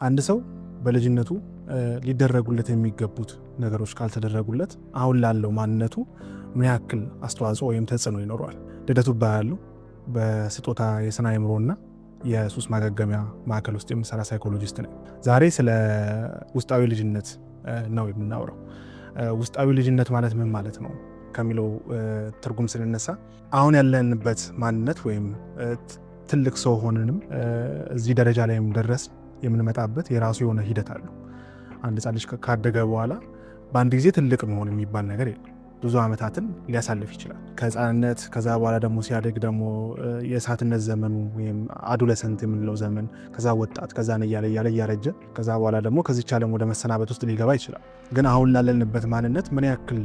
አንድ ሰው በልጅነቱ ሊደረጉለት የሚገቡት ነገሮች ካልተደረጉለት አሁን ላለው ማንነቱ ምን ያክል አስተዋጽኦ ወይም ተጽዕኖ ይኖረዋል? ልደቱ ባያሉ በስጦታ የስነ አእምሮና የሱስ ማገገሚያ ማዕከል ውስጥ የምሰራ ሳይኮሎጂስት ነኝ። ዛሬ ስለ ውስጣዊ ልጅነት ነው የምናወራው። ውስጣዊ ልጅነት ማለት ምን ማለት ነው ከሚለው ትርጉም ስንነሳ አሁን ያለንበት ማንነት ወይም ትልቅ ሰው ሆነንም እዚህ ደረጃ ላይ ደረስ የምንመጣበት የራሱ የሆነ ሂደት አለው። አንድ ሕፃን ልጅ ካደገ በኋላ በአንድ ጊዜ ትልቅ መሆን የሚባል ነገር የለም። ብዙ ዓመታትን ሊያሳልፍ ይችላል። ከሕፃንነት ከዛ በኋላ ደግሞ ሲያደግ ደግሞ የእሳትነት ዘመኑ ወይም አዶለሰንት የምንለው ዘመን፣ ከዛ ወጣት፣ ከዛ እያለ እያረጀ ከዛ በኋላ ደግሞ ከዚች ዓለም ወደ መሰናበት ውስጥ ሊገባ ይችላል። ግን አሁን ላለንበት ማንነት ምን ያክል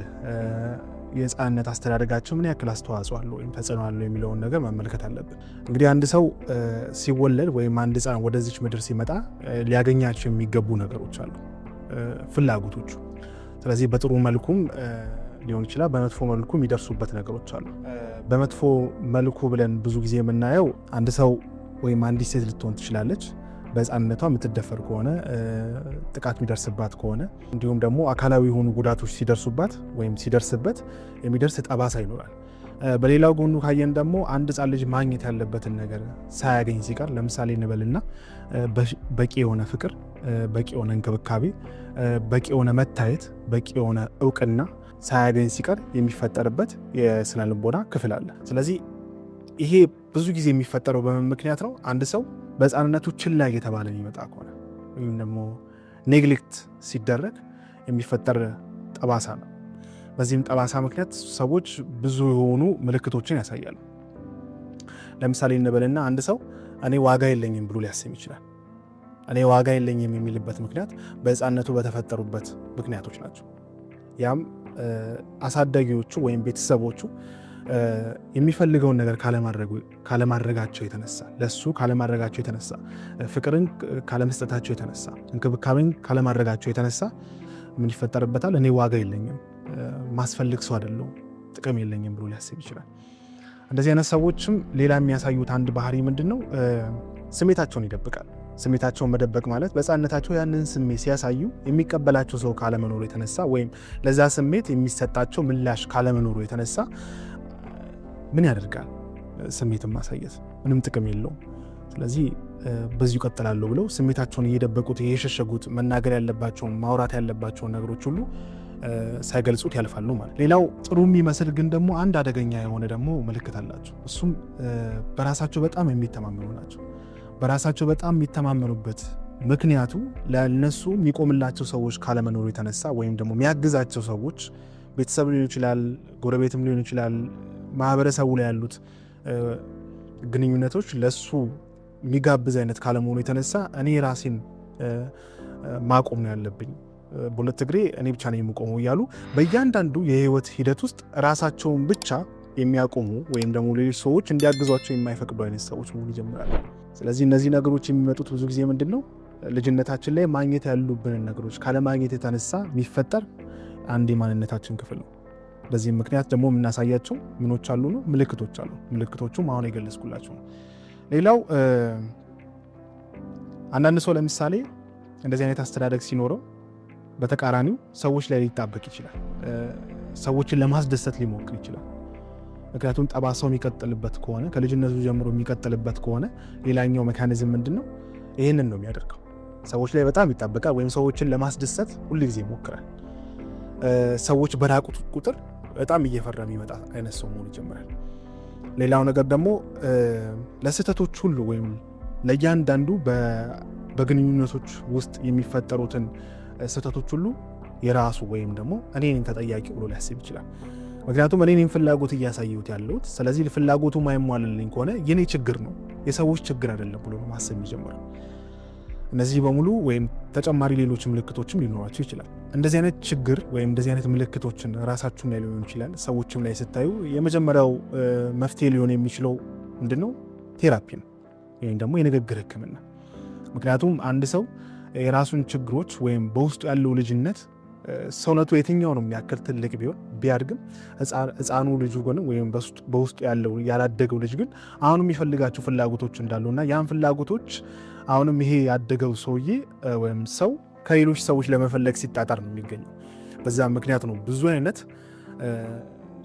የሕፃንነት አስተዳደጋቸው ምን ያክል አስተዋጽኦ አለው ወይም ተጽዕኖ አለው የሚለውን ነገር መመልከት አለብን። እንግዲህ አንድ ሰው ሲወለድ ወይም አንድ ሕፃን ወደዚች ምድር ሲመጣ ሊያገኛቸው የሚገቡ ነገሮች አሉ፣ ፍላጎቶቹ። ስለዚህ በጥሩ መልኩም ሊሆን ይችላል፣ በመጥፎ መልኩ የሚደርሱበት ነገሮች አሉ። በመጥፎ መልኩ ብለን ብዙ ጊዜ የምናየው አንድ ሰው ወይም አንዲት ሴት ልትሆን ትችላለች፣ በሕፃንነቷ የምትደፈር ከሆነ ጥቃት የሚደርስባት ከሆነ እንዲሁም ደግሞ አካላዊ የሆኑ ጉዳቶች ሲደርሱባት ወይም ሲደርስበት የሚደርስ ጠባሳ ይኖራል። በሌላው ጎኑ ካየን ደግሞ አንድ ሕፃን ልጅ ማግኘት ያለበትን ነገር ሳያገኝ ሲቀር፣ ለምሳሌ እንበልና በቂ የሆነ ፍቅር፣ በቂ የሆነ እንክብካቤ፣ በቂ የሆነ መታየት፣ በቂ የሆነ እውቅና ሳያገኝ ሲቀር የሚፈጠርበት የስነ ልቦና ክፍል አለ። ስለዚህ ይሄ ብዙ ጊዜ የሚፈጠረው በምን ምክንያት ነው? አንድ ሰው በሕፃንነቱ ችላ እየተባለ የሚመጣ ከሆነ ወይም ደግሞ ኔግሌክት ሲደረግ የሚፈጠር ጠባሳ ነው። በዚህም ጠባሳ ምክንያት ሰዎች ብዙ የሆኑ ምልክቶችን ያሳያሉ። ለምሳሌ እንበልና አንድ ሰው እኔ ዋጋ የለኝም ብሎ ሊያስብ ይችላል። እኔ ዋጋ የለኝም የሚልበት ምክንያት በሕፃንነቱ በተፈጠሩበት ምክንያቶች ናቸው። ያም አሳዳጊዎቹ ወይም ቤተሰቦቹ የሚፈልገውን ነገር ካለማድረጋቸው የተነሳ፣ ለሱ ካለማድረጋቸው የተነሳ፣ ፍቅርን ካለመስጠታቸው የተነሳ፣ እንክብካቤን ካለማድረጋቸው የተነሳ ምን ይፈጠርበታል? እኔ ዋጋ የለኝም፣ ማስፈልግ ሰው አይደለሁም፣ ጥቅም የለኝም ብሎ ሊያስብ ይችላል። እንደዚህ አይነት ሰዎችም ሌላ የሚያሳዩት አንድ ባህሪ ምንድን ነው? ስሜታቸውን ይደብቃል። ስሜታቸውን መደበቅ ማለት በሕፃንነታቸው ያንን ስሜት ሲያሳዩ የሚቀበላቸው ሰው ካለመኖሩ የተነሳ ወይም ለዛ ስሜት የሚሰጣቸው ምላሽ ካለመኖሩ የተነሳ ምን ያደርጋል? ስሜትን ማሳየት ምንም ጥቅም የለውም። ስለዚህ በዚሁ ቀጥላለሁ ብለው ስሜታቸውን እየደበቁት እየሸሸጉት መናገር ያለባቸውን ማውራት ያለባቸውን ነገሮች ሁሉ ሳይገልጹት ያልፋሉ ማለት። ሌላው ጥሩ የሚመስል ግን ደግሞ አንድ አደገኛ የሆነ ደግሞ ምልክት አላቸው። እሱም በራሳቸው በጣም የሚተማመኑ ናቸው። በራሳቸው በጣም የሚተማመኑበት ምክንያቱ ለነሱ የሚቆምላቸው ሰዎች ካለመኖሩ የተነሳ ወይም ደግሞ የሚያግዛቸው ሰዎች ቤተሰብ ሊሆን ይችላል፣ ጎረቤትም ሊሆን ይችላል፣ ማህበረሰቡ ላይ ያሉት ግንኙነቶች ለሱ የሚጋብዝ አይነት ካለመሆኑ የተነሳ እኔ ራሴን ማቆም ነው ያለብኝ፣ በሁለት እግሬ እኔ ብቻ ነው የምቆመው እያሉ በእያንዳንዱ የህይወት ሂደት ውስጥ ራሳቸውን ብቻ የሚያቆሙ ወይም ደግሞ ሌሎች ሰዎች እንዲያግዟቸው የማይፈቅዱ አይነት ሰዎች መሆን ይጀምራሉ። ስለዚህ እነዚህ ነገሮች የሚመጡት ብዙ ጊዜ ምንድን ነው? ልጅነታችን ላይ ማግኘት ያሉብንን ነገሮች ካለማግኘት የተነሳ የሚፈጠር አንድ የማንነታችን ክፍል ነው። በዚህም ምክንያት ደግሞ የምናሳያቸው ምኖች አሉ ነው ምልክቶች አሉ። ምልክቶቹም አሁን የገለጽኩላቸው ነው። ሌላው አንዳንድ ሰው ለምሳሌ እንደዚህ አይነት አስተዳደግ ሲኖረው በተቃራኒው ሰዎች ላይ ሊጣበቅ ይችላል። ሰዎችን ለማስደሰት ሊሞክር ይችላል። ምክንያቱም ጠባሳው የሚቀጥልበት ከሆነ ከልጅነቱ ጀምሮ የሚቀጥልበት ከሆነ ሌላኛው ሜካኒዝም ምንድን ነው? ይህንን ነው የሚያደርገው። ሰዎች ላይ በጣም ይጣበቃል ወይም ሰዎችን ለማስደሰት ሁሉ ጊዜ ይሞክራል። ሰዎች በራቁት ቁጥር በጣም እየፈራ የሚመጣ አይነት ሰው መሆን ይጀምራል። ሌላው ነገር ደግሞ ለስህተቶች ሁሉ ወይም ለእያንዳንዱ በግንኙነቶች ውስጥ የሚፈጠሩትን ስህተቶች ሁሉ የራሱ ወይም ደግሞ እኔ ተጠያቂ ብሎ ሊያስብ ይችላል። ምክንያቱም እኔን ፍላጎት እያሳየሁት ያለሁት፣ ስለዚህ ፍላጎቱ ማይሟልልኝ ከሆነ የኔ ችግር ነው የሰዎች ችግር አይደለም ብሎ ማሰብ ይጀምራል። እነዚህ በሙሉ ወይም ተጨማሪ ሌሎች ምልክቶችም ሊኖራቸው ይችላል። እንደዚህ አይነት ችግር ወይም እንደዚህ አይነት ምልክቶችን ራሳችሁም ላይ ሊሆን ይችላል፣ ሰዎችም ላይ ስታዩ የመጀመሪያው መፍትሄ ሊሆን የሚችለው ምንድነው? ቴራፒ ነው ወይም ደግሞ የንግግር ሕክምና። ምክንያቱም አንድ ሰው የራሱን ችግሮች ወይም በውስጡ ያለው ልጅነት ሰውነቱ የትኛውንም ያክል ትልቅ ቢሆን ቢያድግም ሕፃኑ ልጁ ግን ወይም በውስጡ ያለው ያላደገው ልጅ ግን አሁን የሚፈልጋቸው ፍላጎቶች እንዳሉና ያን ፍላጎቶች አሁንም ይሄ ያደገው ሰውዬ ወይም ሰው ከሌሎች ሰዎች ለመፈለግ ሲጣጣር ነው የሚገኘው። በዛ ምክንያት ነው ብዙ አይነት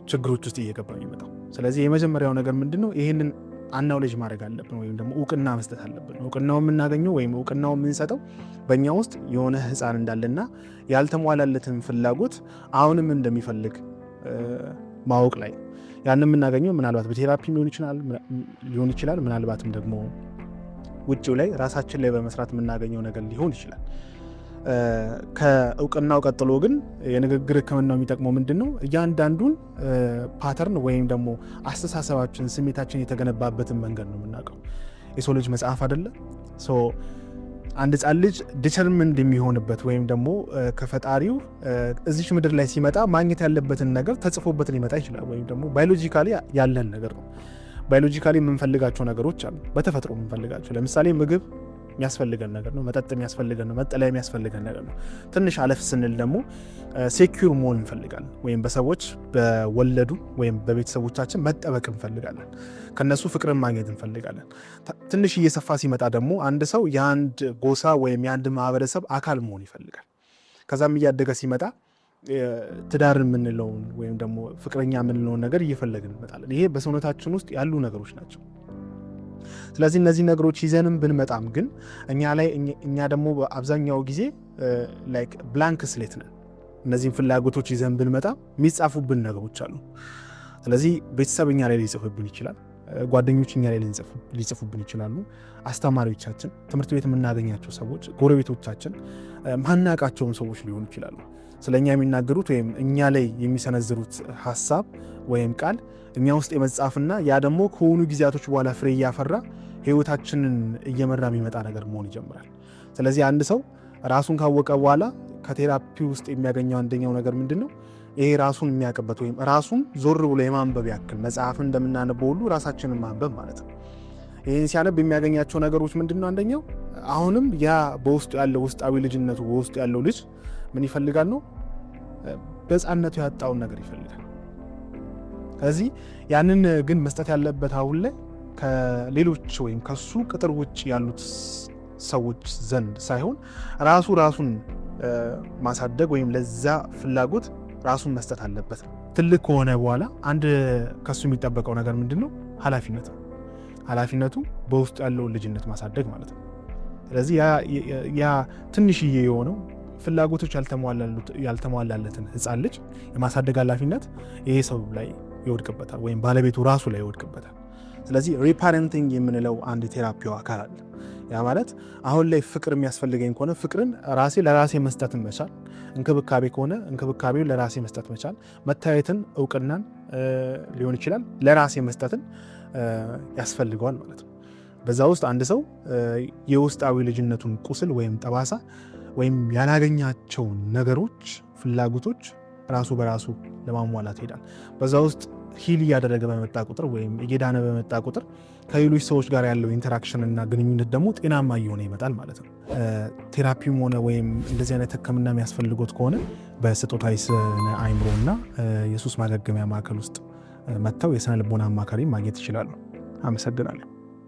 ችግሮች ውስጥ እየገባ የሚመጣው። ስለዚህ የመጀመሪያው ነገር ምንድነው? ይህንን አናውሌጅ ማድረግ አለብን ወይም ደግሞ እውቅና መስጠት አለብን። እውቅናው የምናገኘው ወይም እውቅናው የምንሰጠው በእኛ ውስጥ የሆነ ህፃን እንዳለና ያልተሟላለትን ፍላጎት አሁንም እንደሚፈልግ ማወቅ ላይ ያን የምናገኘው ምናልባት በቴራፒ ሊሆን ይችላል። ምናልባትም ደግሞ ውጭው ላይ ራሳችን ላይ በመስራት የምናገኘው ነገር ሊሆን ይችላል። ከእውቅናው ቀጥሎ ግን የንግግር ህክምናው የሚጠቅመው ምንድነው? እያንዳንዱን ፓተርን ወይም ደግሞ አስተሳሰባችን፣ ስሜታችን የተገነባበትን መንገድ ነው የምናውቀው። የሰው ልጅ መጽሐፍ አይደለ? አንድ ህፃን ልጅ ዲተርሚንድ የሚሆንበት ወይም ደግሞ ከፈጣሪው እዚች ምድር ላይ ሲመጣ ማግኘት ያለበትን ነገር ተጽፎበት ሊመጣ ይችላል። ወይም ደግሞ ባዮሎጂካሊ ያለን ነገር ነው። ባዮሎጂካሊ የምንፈልጋቸው ነገሮች አሉ፣ በተፈጥሮ የምንፈልጋቸው። ለምሳሌ ምግብ የሚያስፈልገን ነገር ነው። መጠጥ የሚያስፈልገን ነው። መጠለያ የሚያስፈልገን ነገር ነው። ትንሽ አለፍ ስንል ደግሞ ሴኪዩር መሆን እንፈልጋለን፣ ወይም በሰዎች በወለዱ ወይም በቤተሰቦቻችን መጠበቅ እንፈልጋለን። ከነሱ ፍቅርን ማግኘት እንፈልጋለን። ትንሽ እየሰፋ ሲመጣ ደግሞ አንድ ሰው የአንድ ጎሳ ወይም የአንድ ማህበረሰብ አካል መሆን ይፈልጋል። ከዛም እያደገ ሲመጣ ትዳር የምንለውን ወይም ደግሞ ፍቅረኛ የምንለውን ነገር እየፈለግን እንመጣለን። ይሄ በሰውነታችን ውስጥ ያሉ ነገሮች ናቸው። ስለዚህ እነዚህ ነገሮች ይዘንም ብንመጣም ግን እኛ ደግሞ በአብዛኛው ጊዜ ላይክ ብላንክ ስሌት ነን። እነዚህን ፍላጎቶች ይዘን ብንመጣ የሚጻፉብን ነገሮች አሉ። ስለዚህ ቤተሰብ እኛ ላይ ሊጽፍብን ይችላል። ጓደኞች እኛ ላይ ሊጽፉብን ይችላሉ። አስተማሪዎቻችን፣ ትምህርት ቤት የምናገኛቸው ሰዎች፣ ጎረቤቶቻችን፣ ማናቃቸውን ሰዎች ሊሆኑ ይችላሉ። ስለኛ የሚናገሩት ወይም እኛ ላይ የሚሰነዝሩት ሀሳብ ወይም ቃል እኛ ውስጥ የመጻፍና ያ ደግሞ ከሆኑ ጊዜያቶች በኋላ ፍሬ እያፈራ ህይወታችንን እየመራ የሚመጣ ነገር መሆን ይጀምራል። ስለዚህ አንድ ሰው ራሱን ካወቀ በኋላ ከቴራፒ ውስጥ የሚያገኘው አንደኛው ነገር ምንድነው? ይሄ ራሱን የሚያውቅበት ወይም ራሱን ዞር ብሎ የማንበብ ያክል መጽሐፍን እንደምናነበው ሁሉ ራሳችንን ማንበብ ማለት ነው። ይህን ሲያነብ የሚያገኛቸው ነገሮች ምንድነው? አንደኛው አሁንም ያ በውስጡ ያለው ውስጣዊ ልጅነቱ በውስጡ ያለው ልጅ ምን ይፈልጋል ነው? በሕፃንነቱ ያጣውን ነገር ይፈልጋል። ከዚህ ያንን ግን መስጠት ያለበት አሁን ላይ ከሌሎች ወይም ከሱ ቅጥር ውጭ ያሉት ሰዎች ዘንድ ሳይሆን ራሱን ማሳደግ ወይም ለዛ ፍላጎት ራሱን መስጠት አለበት። ትልቅ ከሆነ በኋላ አንድ ከሱ የሚጠበቀው ነገር ምንድነው? ኃላፊነት ነው። ኃላፊነቱ በውስጡ ያለውን ልጅነት ማሳደግ ማለት ነው። ስለዚህ ያ ትንሽዬ የሆነው ፍላጎቶች ያልተሟላለትን ህፃን ልጅ የማሳደግ ኃላፊነት ይሄ ሰው ላይ ይወድቅበታል ወይም ባለቤቱ ራሱ ላይ ይወድቅበታል። ስለዚህ ሪፓረንቲንግ የምንለው አንድ ቴራፒው አካል አለ። ያ ማለት አሁን ላይ ፍቅር የሚያስፈልገኝ ከሆነ ፍቅርን ለራሴ መስጠት መቻል፣ እንክብካቤ ከሆነ እንክብካቤውን ለራሴ መስጠት መቻል፣ መታየትን፣ እውቅናን ሊሆን ይችላል ለራሴ መስጠትን ያስፈልገዋል ማለት ነው። በዛ ውስጥ አንድ ሰው የውስጣዊ ልጅነቱን ቁስል ወይም ጠባሳ ወይም ያላገኛቸውን ነገሮች፣ ፍላጎቶች ራሱ በራሱ ለማሟላት ይሄዳል። በዛ ውስጥ ሂል እያደረገ በመጣ ቁጥር ወይም እየዳነ በመጣ ቁጥር ከሌሎች ሰዎች ጋር ያለው ኢንተራክሽን እና ግንኙነት ደግሞ ጤናማ እየሆነ ይመጣል ማለት ነው። ቴራፒም ሆነ ወይም እንደዚህ አይነት ሕክምና የሚያስፈልጎት ከሆነ በስጦታ የስነ አእምሮ እና የሱስ ማገገሚያ ማዕከል ውስጥ መጥተው የስነ ልቦና አማካሪ ማግኘት ይችላሉ። አመሰግናለሁ።